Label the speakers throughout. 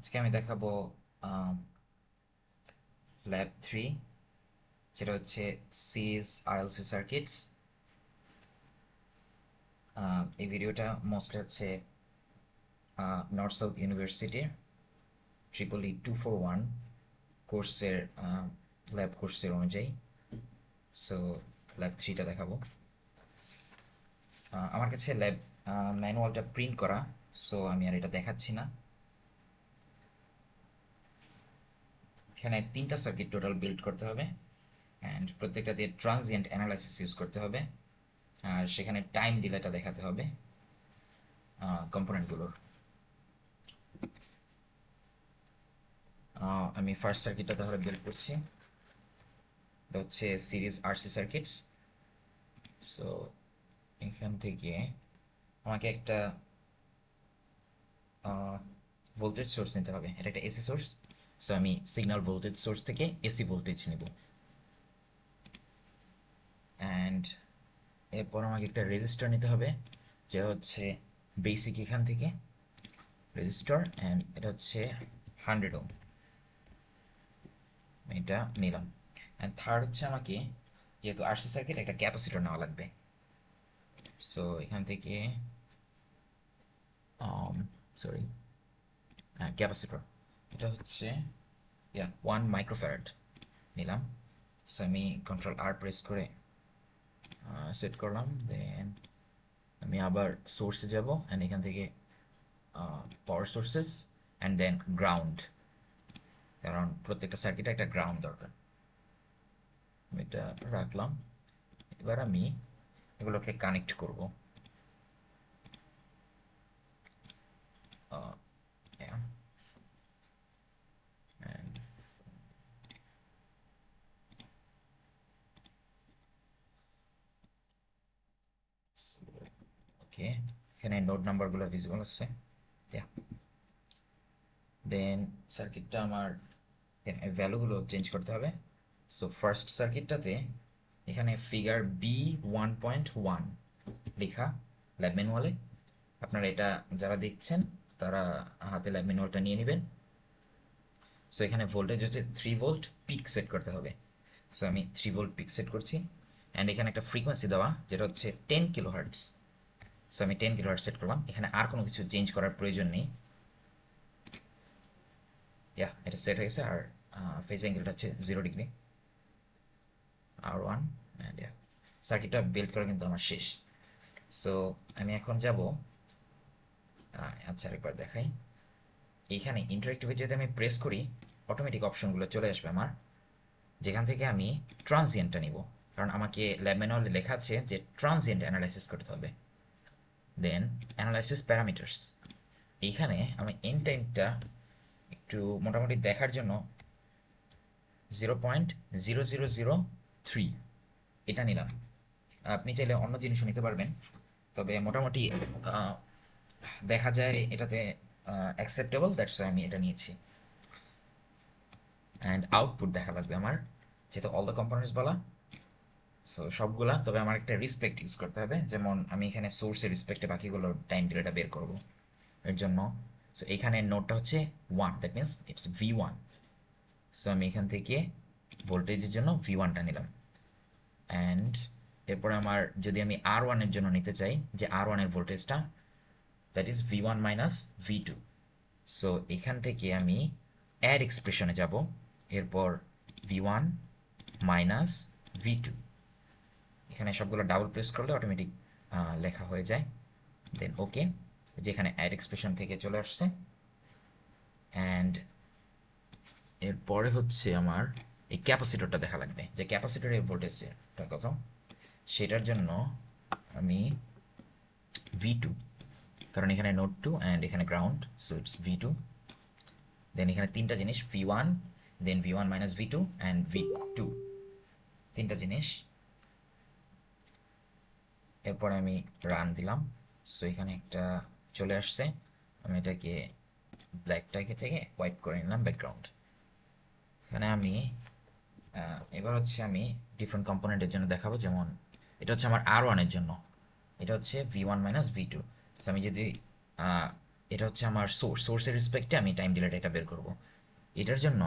Speaker 1: আজকে আমি দেখাবো ল্যাব 3, যেটা হচ্ছে সিরিজ আরএলসি সার্কিটস। এই ভিডিওটা মোস্টলি হচ্ছে নর্থ সাউথ ইউনিভার্সিটির EEE 241 কোর্সের ল্যাব কোর্সের অনুযায়ী। সো ল্যাব 3টা দেখাবো। আমার কাছে ল্যাব ম্যানুয়ালটা প্রিন্ট করা, সো আমি আর এটা দেখাচ্ছি না। এখানে 3টা সার্কিট টোটাল বিল্ড করতে হবে, অ্যান্ড প্রত্যেকটা দিয়ে ট্রানজিয়েন্ট অ্যানালাইসিস ইউজ করতে হবে, আর সেখানে টাইম ডিলেটা দেখাতে হবে কম্পোনেন্টগুলোর। আমি ফার্স্ট সার্কিটটা তাহলে বিল্ড করছি। এটা হচ্ছে সিরিজ আরসি সার্কিটস। সো এখান থেকে আমাকে একটা ভোল্টেজ সোর্স নিতে হবে। এটা একটা এসি সোর্স, সো আমি সিগন্যাল ভোল্টেজ সোর্স থেকে এসি ভোল্টেজ নেব। অ্যান্ড এরপর আমাকে একটা রেজিস্টার নিতে হবে, যে হচ্ছে বেসিক এখান থেকে রেজিস্টার, অ্যান্ড এটা হচ্ছে 100 ওহম। এটা নিলাম। অ্যান্ড থার্ড হচ্ছে আমাকে, যেহেতু আরসি সার্কিট, একটা ক্যাপাসিটর নেওয়া লাগবে। সো এখান থেকে সরি, ক্যাপাসিটর, এটা হচ্ছে 1 মাইক্রোফ্যারাড নিলাম। সো আমি কন্ট্রোল আর প্রেস করে সেট করলাম। দেন আমি আবার সোর্সে যাব, অ্যান্ড এখান থেকে পাওয়ার সোর্সেস, অ্যান্ড দেন গ্রাউন্ড, কারণ প্রত্যেকটা সার্কিটে একটা গ্রাউন্ড দরকার। আমি এটা রাখলাম। এবার আমি এগুলোকে কানেক্ট করব। Yeah, and ওকে, এখানে নোড নাম্বারগুলো ভিজিবল আছে। Yeah. দেন সার্কিটটা আমার ভ্যালুগুলো চেঞ্জ করতে হবে। সো ফার্স্ট সার্কিটটাতে এখানে ফিগার B1.1 লেখা ল্যাব ম্যানুয়ালে। আপনারা এটা যারা দেখছেন তারা হাতে ল্যাব ম্যানুয়ালটা নিয়ে নেবেন। সো এখানে ভোল্টেজ হচ্ছে 3 ভোল্ট পিক সেট করতে হবে। সো আমি 3 ভোল্ট পিক সেট করছি, অ্যান্ড এখানে একটা ফ্রিকোয়েন্সি দেওয়া যেটা হচ্ছে 10 কিলোহার্টজ। সো আমি 10 কিলোহার্টজ সেট করলাম। এখানে আর কোনো কিছু চেঞ্জ করার প্রয়োজন নেই। এটা সেট হয়ে গেছে। আর ফেজ অ্যাঙ্গেলটা হচ্ছে 0 ডিগ্রি, R1। অ্যান্ড সার্কিটটা বিল্ড করা কিন্তু আমার শেষ। সো আমি এখন যাব, আচ্ছা আরেকবার দেখাই। এইখানে ইন্টারেক্টিভে যদি আমি প্রেস করি, অটোমেটিক অপশনগুলো চলে আসবে আমার, যেখান থেকে আমি ট্রানজিয়েন্টটা নিব, কারণ আমাকে ল্যাব ম্যানুয়ালে লেখা আছে যে ট্রানজিয়েন্ট অ্যানালাইসিস করতে হবে। দেন অ্যানালাইসিস প্যারামিটার্স, এইখানে আমি এন টাইমটা একটু মোটামুটি দেখার জন্য 0.0003 এটা নিলাম। আপনি চাইলে অন্য জিনিসও নিতে পারবেন, তবে মোটামুটি দেখা যায় এটাতে অ্যাকসেপ্টেবল, দ্যাটস আমি এটা নিয়েছি। অ্যান্ড আউটপুট দেখা লাগবে আমার, যেহেতু অল দ্য কম্পোনেন্টস বলা, সো সবগুলা। তবে আমার একটা রিসপেক্ট ইউজ করতে হবে, যেমন আমি এখানে সোর্সের রিসপেক্টে বাকিগুলো টাইম ডিলেটা বের করব এর জন্য। সো এখানে নোটটা হচ্ছে 1, that means it's V1। So আমি এখান থেকে ভোল্টেজের জন্য V1টা নিলাম। অ্যান্ড এরপরে আমার যদি আমি R1 এর জন্য নিতে চাই, যে R1 এর ভোল্টেজটা, that is V1 minus V2। So এখান থেকে আমি অ্যাড এক্সপ্রেশনে যাব, এরপর V1 মাইনাস V2, এখানে সবগুলো ডাবল প্রেস করলে অটোমেটিক লেখা হয়ে যায়। দেন ওকে, যেখানে অ্যাড এক্সপ্রেশন থেকে চলে আসছে। অ্যান্ড এরপরে হচ্ছে আমার এই ক্যাপাসিটরটা দেখা লাগবে, যে ক্যাপাসিটরের ভোল্টেজটা কত, সেটার জন্য আমি V2, কারণ এখানে নোড 2 অ্যান্ড এখানে গ্রাউন্ড, সো ইটস V2। দেন এখানে তিনটা জিনিস, V1, then V1 minus V2 and V2, তিনটা জিনিস। এরপরে আমি রান দিলাম। সো এখানে একটা চলে আসছে। আমি এটাকে ব্ল্যাকটাকে থেকে হোয়াইট করে নিলাম ব্যাকগ্রাউন্ড। এখানে আমি এবার হচ্ছে আমি ডিফারেন্ট কম্পোনেন্টের জন্য দেখাবো। যেমন এটা হচ্ছে আমার R1 এর জন্য, এটা হচ্ছে V1 মাইনাস V2। সো আমি যদি এটা হচ্ছে আমার সোর্সের রেসপেক্টে আমি টাইম ডিলেটা এটা বের করব। এটার জন্য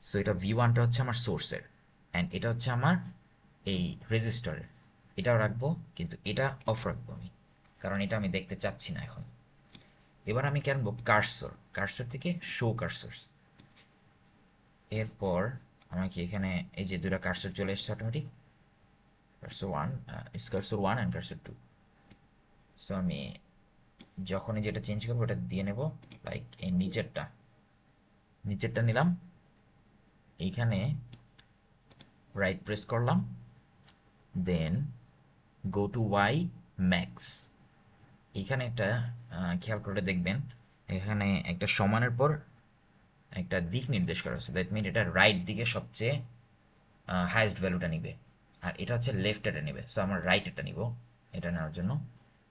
Speaker 1: সো এটা ভি ওয়ানটা হচ্ছে আমার সোর্সের, অ্যান্ড এটা হচ্ছে আমার এই রেজিস্টারের। এটাও রাখবো, কিন্তু এটা অফ রাখবো আমি, কারণ এটা আমি দেখতে চাচ্ছি না এখন। এবার আমি কি আনবো কার্সর, কার্সর থেকে শো কার্সর। এরপর আমাকে এখানে এই যে দুটা কার্সর চলে এসছে automatic, cursor one, it's cursor one and cursor two. So আমি যখনই যেটা চেঞ্জ করবো ওটা দিয়ে নেব, লাইক এই নিচেরটা, নিচেরটা নিলাম, এইখানে রাইট প্রেস করলাম, then go to Y max. এইখানে একটা খেয়াল করে দেখবেন, এখানে একটা সমানের পর একটা দিক নির্দেশ করা আছে, দ্যাট মিন এটা রাইট দিকে সবচেয়ে হাইয়েস্ট ভ্যালুটা নিবে, আর এটা হচ্ছে লেফট এটা নিবে। সো আমার রাইট এটা নিব এটা নেওয়ার জন্য।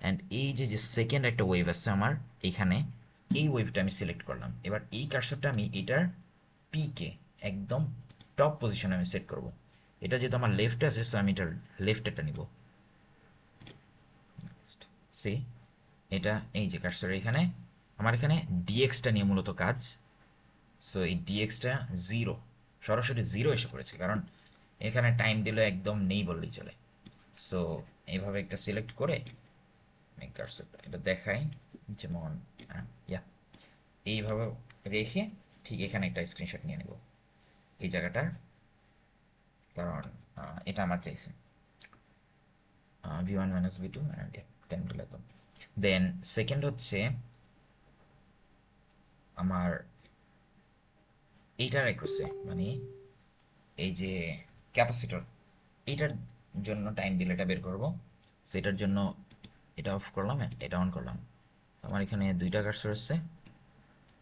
Speaker 1: অ্যান্ড এই যে যে সেকেন্ড একটা ওয়েভ আছে আমার এইখানে, এই ওয়েভটা আমি সিলেক্ট করলাম। এবার এই কার্সরটা আমি এটার পিকে একদম টপ পজিশনে আমি সেট করব। এটা যেহেতু আমার লেফটে আছে, সো আমি এটার লেফট এটা নিব। সি, এটা এই যে কার্সর এখানে আমার এখানে ডিএক্সটা নিয়ে মূলত কাজ। সো এই ডিএক্সটা জিরো, সরাসরি জিরো এসে পড়েছে, কারণ এখানে টাইম ডিলে একদম নেই বললেই চলে। সো এইভাবে একটা সিলেক্ট করে আমি কার্সরটা এটা দেখাই, যেমন ইয়া এইভাবে রেখে ঠিক এখানে একটা স্ক্রিনশট নিয়ে নেব এই জায়গাটার, কারণ এটা আমার চাইছে V one minus V two and time delay. Then second হচ্ছে আমার এইটার করছে, মানে এই যে ক্যাপাসিটর, এইটার জন্য টাইম ডিলেটা বের করব। সেটার জন্য এটা অফ করলাম, এটা অন করলাম। আমার এখানে দুইটা কার্সর আছে।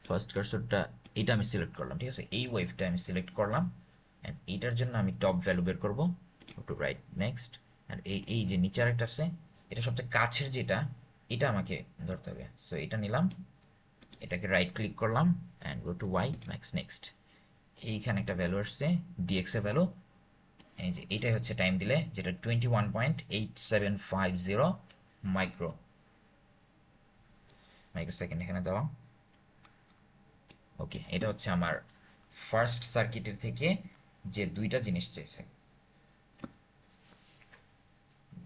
Speaker 1: ফার্স্ট কার্সরটা এটা আমি সিলেক্ট করলাম, ঠিক আছে, এই ওয়েভটা আমি সিলেক্ট করলাম, অ্যান্ড এইটার জন্য আমি টপ ভ্যালু বের করবো, টু রাইট নেক্সট। অ্যান্ড এই যে নিচে আরেকটা আছে, এটা সবচেয়ে কাছের যেটা, এটা আমাকে ধরতে হবে। সো এটা নিলাম, এটাকে রাইট ক্লিক করলাম and go to Y max next. এইখানে একটা ভ্যালু আসছে ডিএক্স এর ভ্যালু, এই যে এটাই হচ্ছে টাইম দিলে, যেটা 21.8750 মাইক্রো মাইক্রো সেকেন্ড এখানে দেওয়া। ওকে, এটা হচ্ছে আমার ফার্স্ট সার্কিটের থেকে যে দুইটা জিনিস চাইছে,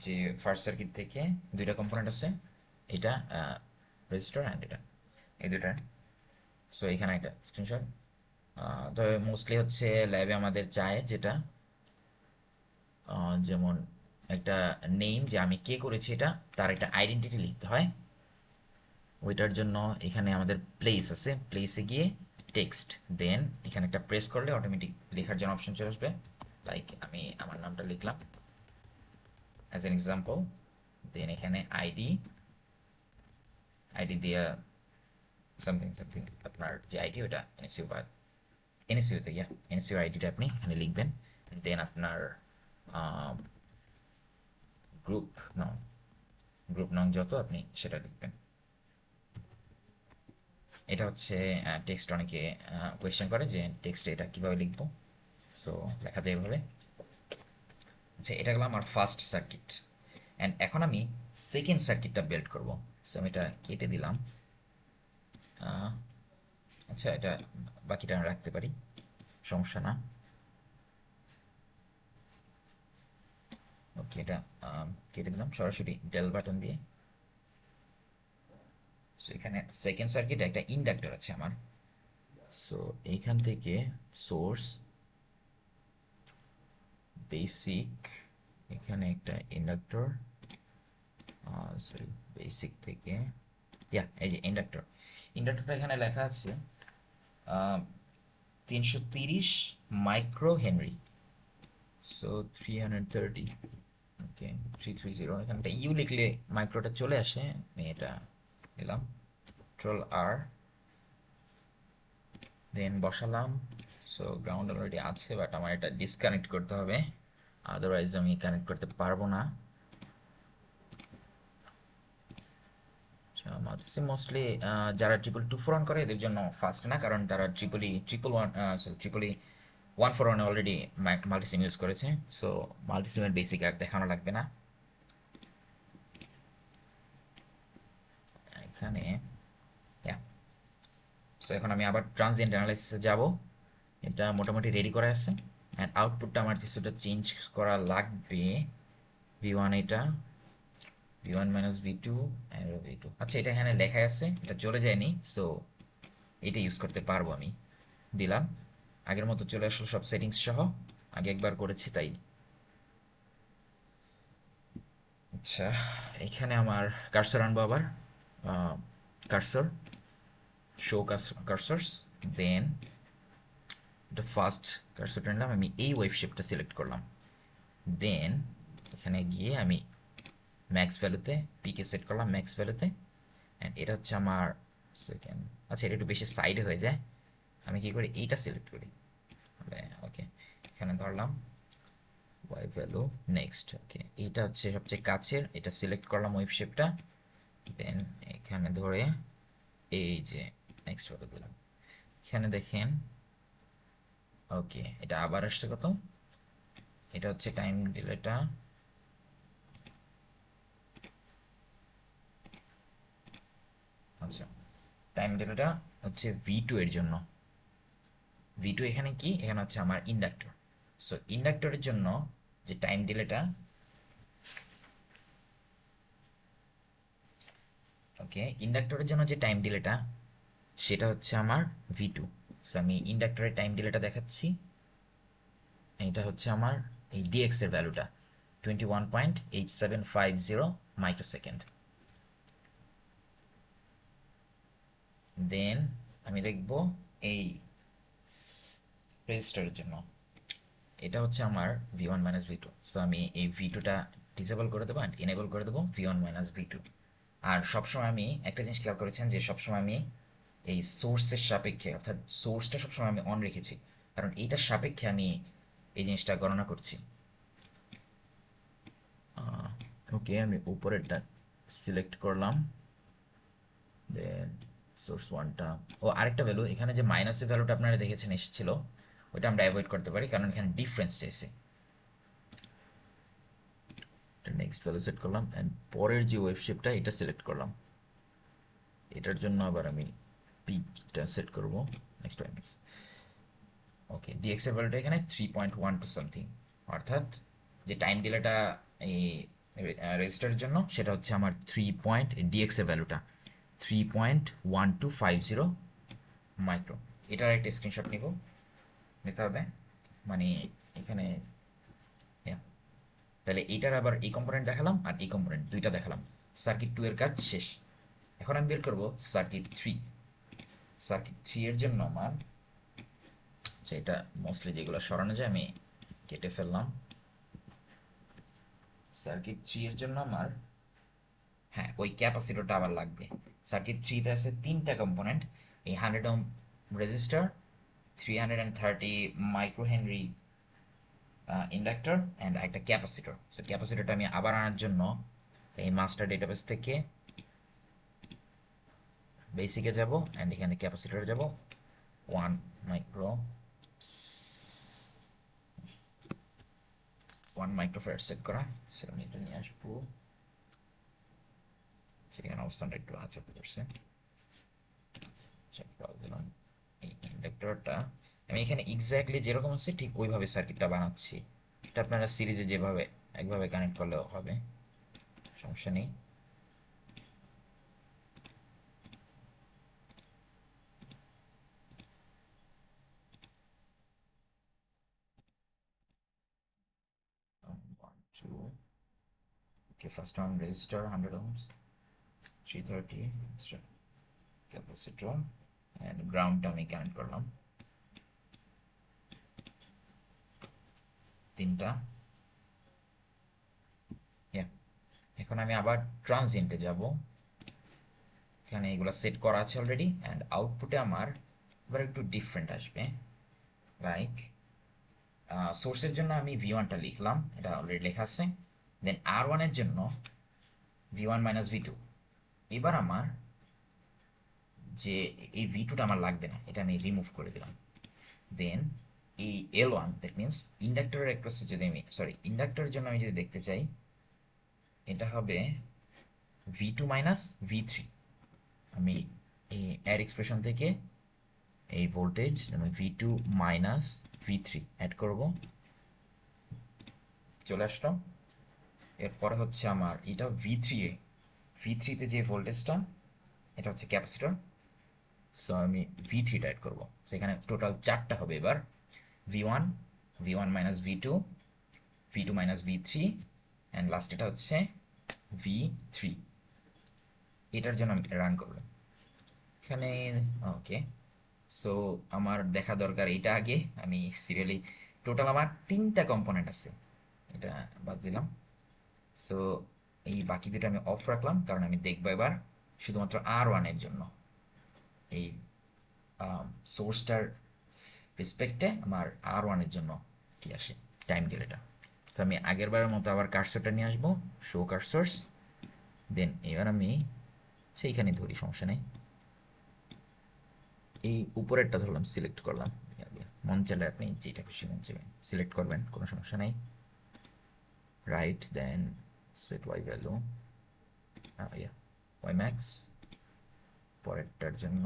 Speaker 1: যে ফার্স্ট সার্কিট থেকে দুইটা কম্পোনেন্ট আছে, এটা রেজিস্টার অ্যান্ড এটা, এই দুইটা। সো এখানে একটা স্ক্রিনশট। তবে মোস্টলি হচ্ছে ল্যাবে আমাদের চায় যেটা, যেমন একটা নেম, যে আমি কে করেছি এটা, তার একটা আইডেন্টিটি লিখতে হয়। ওইটার জন্য এখানে আমাদের প্লেস আছে, প্লেসে গিয়ে টেক্সট, দেন এখানে একটা প্রেস করলে অটোমেটিক লেখার জন্য অপশন চলে আসবে। লাইক আমি আমার নামটা লিখলাম অ্যাজ এন এক্সাম্পল, দেন এখানে আইডি, আইডি দিয়ে সামথিং সামথিং, আপনার যে আইডি ওটা এনএসইউ বা এনএসইউতে, এনএসইউ আইডিটা আপনি এখানে লিখবেন। দেন আপনার গ্রুপ নাম, গ্রুপ নাম যত আপনি সেটা লিখবেন। এটা হচ্ছে টেক্সট, অনেকে কোয়েশ্চেন করে যে টেক্সটে এটা কীভাবে লিখবো। সো লেখা যায় এভাবে। আচ্ছা, এটা গেল আমার ফার্স্ট সার্কিট, অ্যান্ড এখন আমি সেকেন্ড সার্কিটটা বিল্ড করব। সো আমি এটা কেটে দিলাম। আচ্ছা, এটা বাকিটা আমি রাখতে পারি, সমস্যা না। ওকে, এটা কেটে দিলাম সরাসরি ডেল বাটন দিয়ে। সো এখানে সেকেন্ড সার্কিটে একটা ইন্ডাক্টর আছে আমার। সো এইখান থেকে সোর্স, বেসিক, এখানে একটা ইন্ডাক্টর, সরি বেসিক থেকে, এই যে ইন্ডাক্টর, ইন্ডাক্টরটা এখানে লেখা আছে 330 মাইক্রো হেনরি। সো 330, ওকে 330, এখানটা ইউ লিখলে মাইক্রোটা চলে আসে, আমি এটা নিলাম, কন্ট্রোল আর, দেন বসালাম। সো গ্রাউন্ড অলরেডি আছে, বাট আমার এটা ডিসকানেক্ট করতে হবে, আদারওয়াইজ আমি কানেক্ট করতে পারবো না। মাল্টিসিম মোস্টলি যারা 2224 অন করে এদের জন্য ফাস্ট না, কারণ তারা ট্রিপল ই 141 অলরেডি মাল্টিসিম ইউজ করেছে। সো মাল্টিসিমের বেসিক আর দেখানো লাগবে না। এখানে সো এখন আমি আবার ট্রানজিয়েন্ট অ্যানালাইসিসে যাব। এটা মোটামুটি রেডি করা আছে, অ্যান্ড আউটপুটটা আমার কিছুটা চেঞ্জ করা লাগবে। ভি ওয়ান এটা, V one minus V two, V two. আচ্ছা, এটা এখানে লেখা আছে, এটা চলে যায়নি, সো এটা ইউজ করতে পারবো আমি। দিলাম, আগের মতো চলে আসলো সব সেটিংস সহ, আগে একবার করেছি তাই। আচ্ছা, এখানে আমার কার্সর আনবো আবার, কার্সর, শো কার্সরস, দেন এটা ফার্স্ট কার্সরটা নিলাম, আমি এই ওয়েভ শেপটা সিলেক্ট করলাম। দেন এখানে গিয়ে আমি ম্যাক্স ভ্যালুতে পিকে সেট করলাম, ম্যাক্স ভ্যালুতে। অ্যান্ড এটা হচ্ছে আমার সেকেন্ড। আচ্ছা, এটা একটু বেশি সাইডে হয়ে যায়, আমি কি করি এইটা সিলেক্ট করি। ওকে, এখানে ধরলাম ওয়াই ভ্যালু, নেক্সট। ওকে, এইটা হচ্ছে সবচেয়ে কাছের, এটা সিলেক্ট করলাম ওয়েভ শেপটা। দেন এখানে ধরে এই যে নেক্সট ভ্যালু দিলাম। এখানে দেখেন, ওকে, এটা আবার আসছে কত, এটা হচ্ছে টাইম ডিলেটা। আচ্ছা, টাইম ডিলেটা হচ্ছে ভি টু এর জন্য। ভি টু এখানে কি, এখানে হচ্ছে আমার ইন্ডাক্টর। সো ইন্ডাক্টরের জন্য যে টাইম ডিলেটা, ওকে, ইন্ডাক্টরের জন্য যে টাইম ডিলেটা সেটা হচ্ছে আমার ভি টু। সো আমি ইন্ডাক্টরের টাইম ডিলেটা দেখাচ্ছি। এটা হচ্ছে আমার এই ডিএক্স এর ভ্যালুটা 21.8750 মাইক্রোসেকেন্ড। দেন আমি দেখব এই রেজিস্টারের জন্য, এটা হচ্ছে আমার ভি1 - ভি2। সো আমি এই ভি2টা ডিসেবল করে দেবো অ্যান্ড এনেবল করে দেবো ভি1 - ভি2। আর সবসময় আমি একটা জিনিস খেয়াল করেছেন যে সবসময় আমি এই সোর্সের সাপেক্ষে, অর্থাৎ সোর্সটা সবসময় আমি অন রেখেছি, কারণ এইটার সাপেক্ষে আমি এই জিনিসটা গণনা করছি। ওকে, আমি উপরেরটা সিলেক্ট করলাম। দেন সোর্স ওয়ানটা, ও আরেকটা ভ্যালু, এখানে যে মাইনাসের ভ্যালুটা আপনারা দেখেছেন এসেছিল, ওইটা আমরা অ্যাভয়েড করতে পারি কারণ এখানে ডিফারেন্স চাইছে। নেক্সট ভ্যালু সেট করলাম অ্যান্ড পরের যে ওয়েভ শেপটা এটা সিলেক্ট করলাম। এটার জন্য আবার আমি পিকটা সেট করব, নেক্সট ওয়াইমিক্স। ওকে, ডিএক্স এর ভ্যালুটা এখানে 3.12 সামথিং, অর্থাৎ যে টাইম ডিলেটা এই রেজিস্টারের জন্য সেটা হচ্ছে আমার 3 পয়েন্ট, ডিএক্স এর ভ্যালুটা 3.1250 মাইক্রো। এটার একটা স্ক্রিনশট নিতে হবে, মানে এখানে, yeah. তাহলে এইটার আবার এই কম্পোনেন্ট দেখালাম আর এই কম্পোনেন্ট দুইটা দেখালাম। সার্কিট 2 এর কাজ শেষ। এখন আমি বের করবো সার্কিট 3। সার্কিট 3 এর জন্য আমার, আচ্ছা, এটা মোস্টলি যেগুলো সরানো যায় আমি কেটে ফেললাম। সার্কিট 3 এর জন্য আমার, হ্যাঁ, ওই ক্যাপাসিটরটা আবার লাগবে। সার্কিট 3-তে আছে তিনটা কম্পোনেন্ট, এই 100 ohm register, 330 micro Henry inductor and একটা ক্যাপাসিটর। সো ক্যাপাসিটরটা আমি আবার আনার জন্য এই মাস্টার ডেটাবেস থেকে বেসিকে যাব অ্যান্ড এখানে ক্যাপাসিটরে যাব, 1 মাইক্রো, 1 মাইক্রোফ্যারাড সেট করা। সো আমি এটা নিয়ে আসবো, সেখানে অবস্থানটা একটু আচর করছে, চেক করে দিলাম। এই ইন্ডাক্টরটা আমি এখানে এক্স্যাক্টলি যেরকম আছে ঠিক ওইভাবে সার্কিটটা বানাচ্ছি। এটা আপনারা সিরিজে যেভাবে একভাবে কানেক্ট করলেও হবে, সমস্যা নেই। Okay, first on resistor 100 ohms, 330 capacitor and ground আমি কানেক্ট করলাম তিনটা। Yeah. এখন আমি আবার ট্রানজিয়েন্টে যাব, এখানে এগুলো সেট করা আছে অলরেডি অ্যান্ড আউটপুটে আমার এবার একটু ডিফারেন্ট আসবে। লাইক সোর্সের জন্য আমি ভি1টা লিখলাম, এটা অলরেডি লেখা আছে। দেন আর1-এর জন্য ভি1 - ভি2। এবার আমার যে এই ভি2টা আমার লাগবে না, এটা আমি রিমুভ করে দিলাম। দেন এই এল1, দ্যাট মিনস ইন্ডাক্টরের অ্যাক্রসে যদি আমি, সরি, ইন্ডাক্টরের জন্য আমি যদি দেখতে চাই, এটা হবে ভি2 - ভি3। আমি এই অ্যাড এক্সপ্রেশন থেকে এই ভোল্টেজ আমি V2 মাইনাস V3 অ্যাড করব, চলে আসলো। এরপরে হচ্ছে আমার এটা ভি থ্রিতে যে ভোল্টেজটা, এটা হচ্ছে ক্যাপাসিটর। সো আমি V3টা অ্যাড করবো। সো এখানে টোটাল চারটা হবে এবার, V1, V1 minus V2, V2 minus V3, and last এটা হচ্ছে V3। এটার জন্য আমি রান করলাম এখানে। ওকে, সো আমার দেখা দরকার এটা আগে, আমি সিরিয়ালি টোটাল আমার তিনটা কম্পোনেন্ট আছে, এটা বাদ দিলাম। সো এই বাকি দুটো আমি অফ রাখলাম, কারণ আমি দেখবো এবার শুধুমাত্র R1-এর জন্য এই সোর্সটার রেসপেক্টে আমার R1-এর জন্য কি আসে টাইম ডিলেটা। সো আমি আগের বারের মতো আবার কার্সরটা নিয়ে আসবো, শো কার্সর্স। দেন এবার আমি সেইখানে ধরি, সমস্যা নেই। এই উপরেরটা ধরলাম, সিলেক্ট করলাম। মন চাইলে আপনি যেটা খুশি মন চাইবেন সিলেক্ট করবেন, কোনো সমস্যা নেই। Right, then set Y value, Y max. পরেরটার জন্য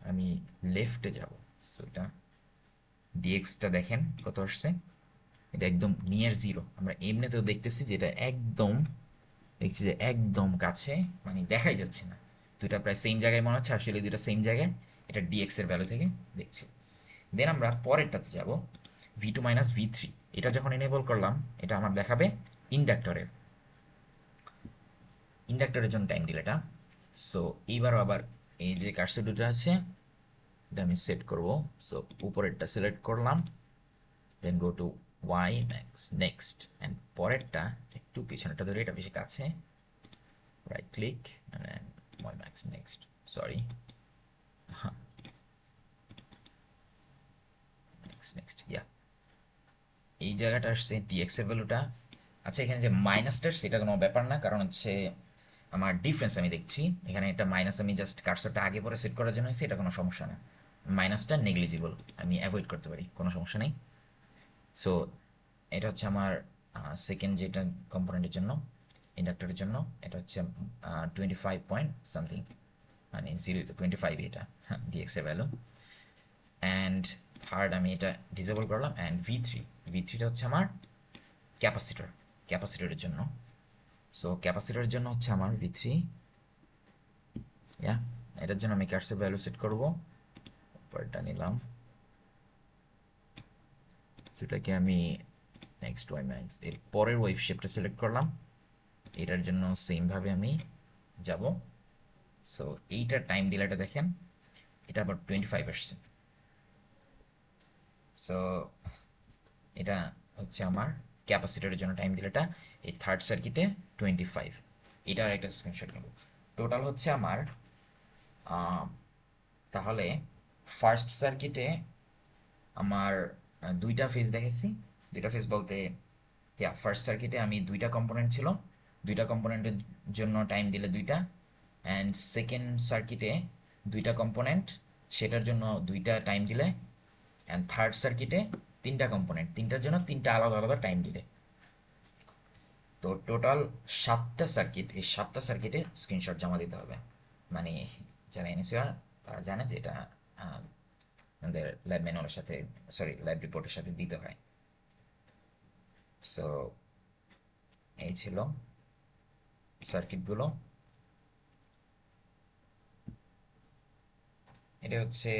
Speaker 1: আমি লেফটে যাব। সো এটা ডিএক্সটা দেখেন কত আসছে, এটা একদম নিয়ার জিরো। আমরা এমনিতেও দেখতেছি যে এটা একদম, দেখছি যে একদম কাছে, মানে দেখাই যাচ্ছে না। দুইটা প্রায় সেম জায়গায় মনে হচ্ছে, আসলে দুইটা সেম জায়গায়। এটা ডিএক্স এর ভ্যালু থেকে দেখছি। দেন আমরা পরেরটাতে যাব, V2 মাইনাস V3। এটা যখন এনেবল করলাম, এটা আমার দেখাবে ইন্ডাক্টরের ইন্ডাক্টরের জন্য টাইম ডিলেটা। সো এইবারও আবার এই যে কার্সর দুটো আছে, এটা আমি সেট করব। সো উপরেরটা সিলেক্ট করলাম, then go to Y max next, and পরেরটা একটু পিছনেরটা ধরে, এটা বেশি কাছে, right click and Y max next, sorry, next next, yeah. এই জায়গাটা আসছে ডিএক্স এর ভ্যালুটা। আচ্ছা, এখানে যে মাইনাসটা সেটা কোনো ব্যাপার না, কারণ হচ্ছে আমার ডিফারেন্স আমি দেখছি এখানে। এটা মাইনাস আমি জাস্ট কার্সরটা আগে পরে সেট করার জন্য হয়েছে, এটা কোনো সমস্যা না। মাইনাসটা নেগলিজিবল, আমি অ্যাভয়েড করতে পারি, কোনো সমস্যা নেই। সো এটা হচ্ছে আমার সেকেন্ড যেটা কম্পোনেন্টের জন্য, ইন্ডাক্টরের জন্য, এটা হচ্ছে 25 পয়েন্ট সামথিং, মানে 0 25 এটা ডিএক্স এর ভ্যালু। অ্যান্ড থার্ড আমি এটা ডিসেবল করলাম। অ্যান্ড ভি থ্রিটা হচ্ছে আমার ক্যাপাসিটরের জন্য। সো ক্যাপাসিটরের জন্য হচ্ছে আমার V3, ইয়া। এটার জন্য আমি কার্সর ভ্যালু সেট করব, পরেরটা নিলাম, সেটাকে আমি নেক্সট ওয়াই ম্যাক্স, এর পরের ওয়েভ শেপটা সিলেক্ট করলাম। এটার জন্য সেমভাবে আমি যাব। সো এইটার টাইম ডিলেটা দেখেন, এটা আবার 25 আসছে। সো এটা হচ্ছে আমার ক্যাপাসিটরের জন্য টাইম ডিলেটা, এই থার্ড সার্কিটে 25। এটার একটা স্ক্রিনশট নেব। টোটাল হচ্ছে আমার তাহলে ফার্স্ট সার্কিটে আমার দুইটা ফেজ দেখেছি। দুইটা ফেজ বলতে, ফার্স্ট সার্কিটে আমি দুইটা কম্পোনেন্ট ছিল, দুইটা কম্পোনেন্টের জন্য টাইম দিলে দুইটা। অ্যান্ড সেকেন্ড সার্কিটে দুইটা কম্পোনেন্ট, সেটার জন্য দুইটা টাইম দিলে। অ্যান্ড থার্ড সার্কিটে তিনটা কম্পোনেন্ট, তিনটার জন্য তিনটা আলাদা আলাদা টাইম দিলে। তো টোটাল 7টা সার্কিট, এই 7টা সার্কিটে স্ক্রিনশট জমা দিতে হবে। মানে যারা এনেছে তারা জানে যে এটা আমাদের ল্যাব ম্যানুয়ালের সাথে, সরি ল্যাব রিপোর্টের সাথে দিতে হয়। সো এই ছিল সার্কিটগুলো। এটা হচ্ছে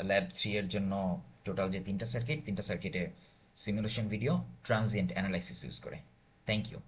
Speaker 1: ল্যাব 3 এর জন্য টোটাল যে তিনটা সার্কিটের simulation video transient analysis use করে। Thank you.